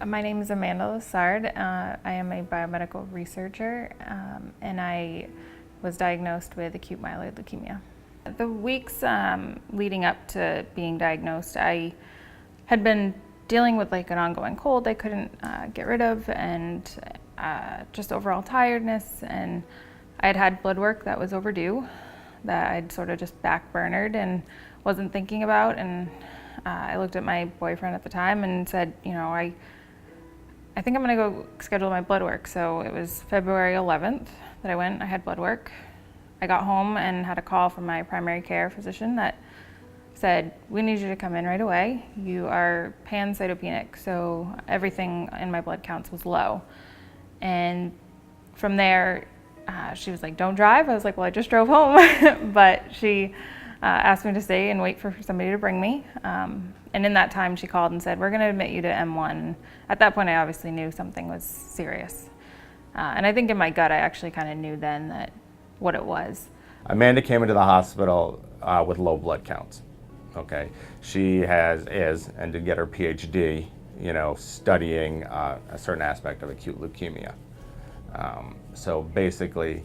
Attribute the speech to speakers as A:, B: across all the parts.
A: My name is Amanda Lassard. I am a biomedical researcher, and I was diagnosed with acute myeloid leukemia. The weeks leading up to being diagnosed, I had been dealing with like an ongoing cold I couldn't get rid of, and just overall tiredness, and I had had blood work that was overdue, that I'd sort of just backburnered and wasn't thinking about, and I looked at my boyfriend at the time and said, I think I'm gonna go schedule my blood work. So it was February 11th that I went, I had blood work. I got home and had a call from my primary care physician that said, we need you to come in right away. You are pancytopenic, so everything in my blood counts was low. And from there, she was like, don't drive. I was like, well, I just drove home. But she asked me to stay and wait for somebody to bring me. And in that time, she called and said, we're gonna admit you to M1. At that point, I obviously knew something was serious. And I think in my gut, I actually kind of knew then that what it was.
B: Amanda came into the hospital with low blood counts. Okay, she is and did get her PhD, studying a certain aspect of acute leukemia. So basically,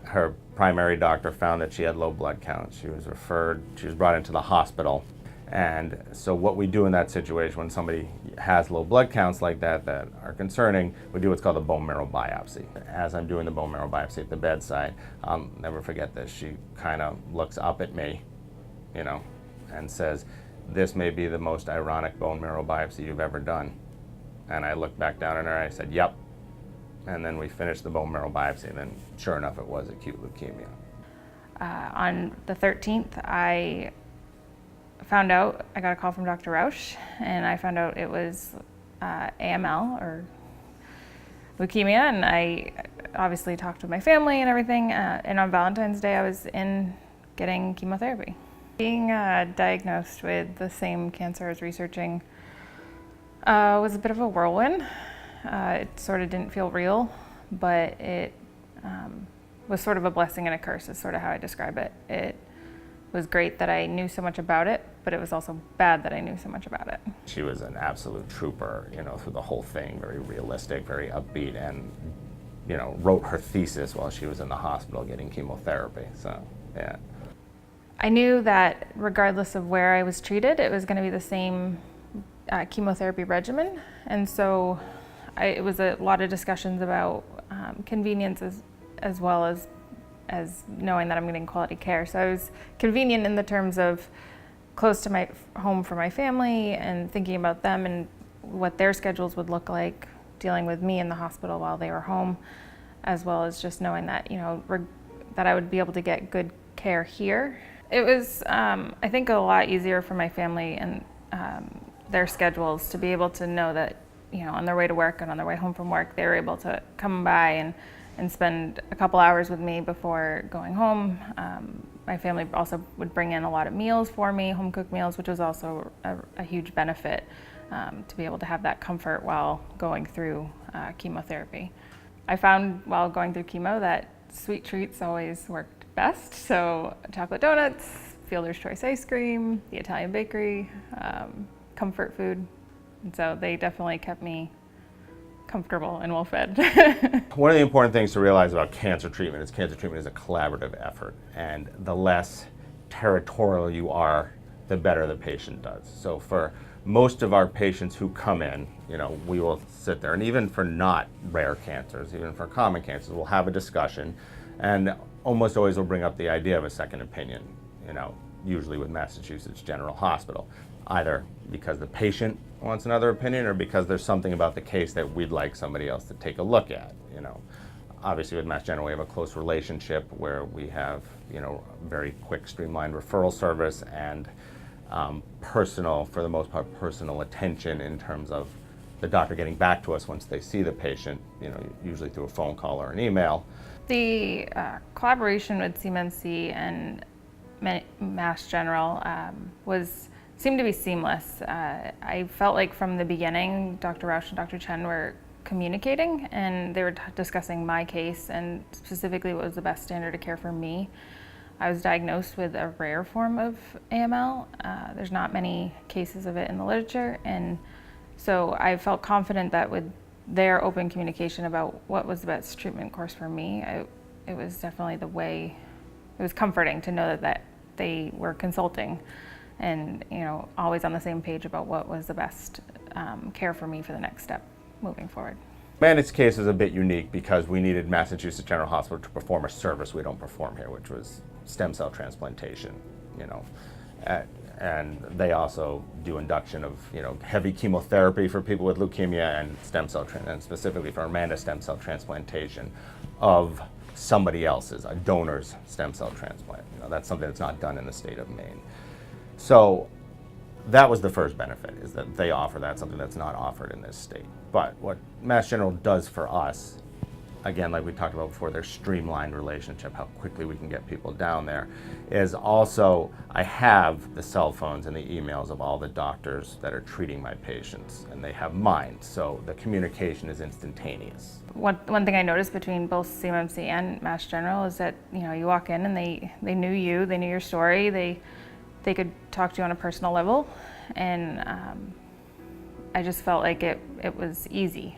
B: her primary doctor found that she had low blood counts. She was brought into the hospital. And so what we do in that situation when somebody has low blood counts like that are concerning, we do what's called a bone marrow biopsy. As I'm doing the bone marrow biopsy at the bedside, I'll never forget this. She kind of looks up at me, and says, this may be the most ironic bone marrow biopsy you've ever done. And I looked back down at her and I said, yep. And then we finished the bone marrow biopsy, and then sure enough, it was acute leukemia.
A: On the 13th, I found out, I got a call from Dr. Rausch, and I found out it was AML, or leukemia, and I obviously talked with my family and everything, and on Valentine's Day, I was in getting chemotherapy. Being diagnosed with the same cancer as researching was a bit of a whirlwind. It sort of didn't feel real, but it was sort of a blessing and a curse is sort of how I describe it. It was great that I knew so much about it, but it was also bad that I knew so much about it.
B: She was an absolute trooper, through the whole thing, very realistic, very upbeat, and, wrote her thesis while she was in the hospital getting chemotherapy, so, yeah.
A: I knew that regardless of where I was treated, it was going to be the same chemotherapy regimen, and so it was a lot of discussions about convenience as well as knowing that I'm getting quality care. So I was convenient in the terms of close to my home for my family and thinking about them and what their schedules would look like, dealing with me in the hospital while they were home, as well as just knowing that, that I would be able to get good care here. It was, I think, a lot easier for my family and their schedules to be able to know that, on their way to work and on their way home from work, they were able to come by and spend a couple hours with me before going home. My family also would bring in a lot of meals for me, home cooked meals, which was also a huge benefit to be able to have that comfort while going through chemotherapy. I found while going through chemo that sweet treats always worked best. So chocolate donuts, Fielder's Choice ice cream, the Italian bakery, comfort food. And so they definitely kept me comfortable and well fed.
B: One of the important things to realize about cancer treatment is a collaborative effort, and the less territorial you are, the better the patient does. So for most of our patients who come in, we will sit there, and even for not rare cancers, even for common cancers, we'll have a discussion, and almost always we'll bring up the idea of a second opinion, usually with Massachusetts General Hospital, either because the patient wants another opinion or because there's something about the case that we'd like somebody else to take a look at. Obviously with Mass General we have a close relationship where we have very quick streamlined referral service and personal, for the most part, personal attention in terms of the doctor getting back to us once they see the patient, usually through a phone call or an email.
A: The collaboration with CMMC and Mass General seemed to be seamless. I felt like from the beginning, Dr. Rausch and Dr. Chen were communicating, and they were discussing my case and specifically what was the best standard of care for me. I was diagnosed with a rare form of AML. There's not many cases of it in the literature, and So I felt confident that with their open communication about what was the best treatment course for me, it was definitely the way. It was comforting to know that they were consulting and, you know, always on the same page about what was the best care for me for the next step moving forward.
B: Amanda's case is a bit unique because we needed Massachusetts General Hospital to perform a service we don't perform here, which was stem cell transplantation, you know. And they also do induction of, you know, heavy chemotherapy for people with leukemia and stem cell, and specifically for Amanda, stem cell transplantation of somebody else's, a donor's stem cell transplant. You know, that's something that's not done in the state of Maine. So that was the first benefit, is that they offer that, something that's not offered in this state. But what Mass General does for us, again, like we talked about before, their streamlined relationship, how quickly we can get people down there, is also, I have the cell phones and the emails of all the doctors that are treating my patients, and they have mine, so the communication is instantaneous.
A: One thing I noticed between both CMMC and Mass General is that, you know, you walk in and they knew you, they knew your story, they could talk to you on a personal level, and I just felt like it was easy,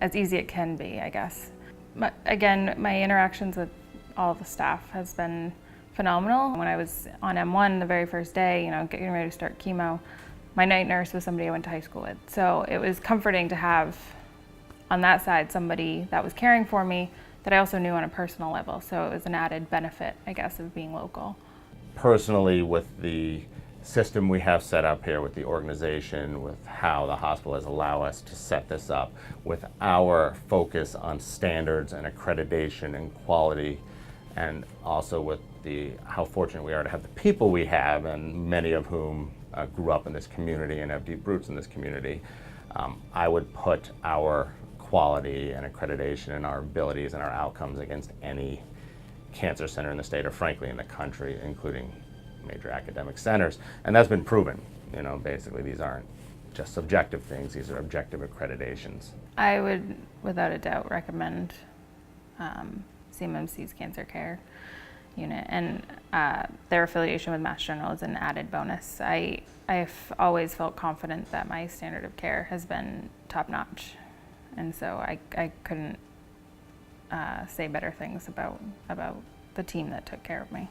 A: as easy it can be, I guess. But again, my interactions with all the staff has been phenomenal. When I was on M1 the very first day, you know, getting ready to start chemo, my night nurse was somebody I went to high school with. So it was comforting to have on that side somebody that was caring for me that I also knew on a personal level. So it was an added benefit, I guess, of being local.
B: Personally, with the system we have set up here, with the organization, with how the hospital has allowed us to set this up, with our focus on standards and accreditation and quality, and also with how fortunate we are to have the people we have, and many of whom grew up in this community and have deep roots in this community, I would put our quality and accreditation and our abilities and our outcomes against any cancer center in the state, or frankly in the country, including major academic centers. And that's been proven. You know, basically these aren't just subjective things, these are objective accreditations.
A: I would, without a doubt, recommend CMMC's Cancer Care Unit, and their affiliation with Mass General is an added bonus. I've always felt confident that my standard of care has been top-notch, and so I couldn't say better things about the team that took care of me.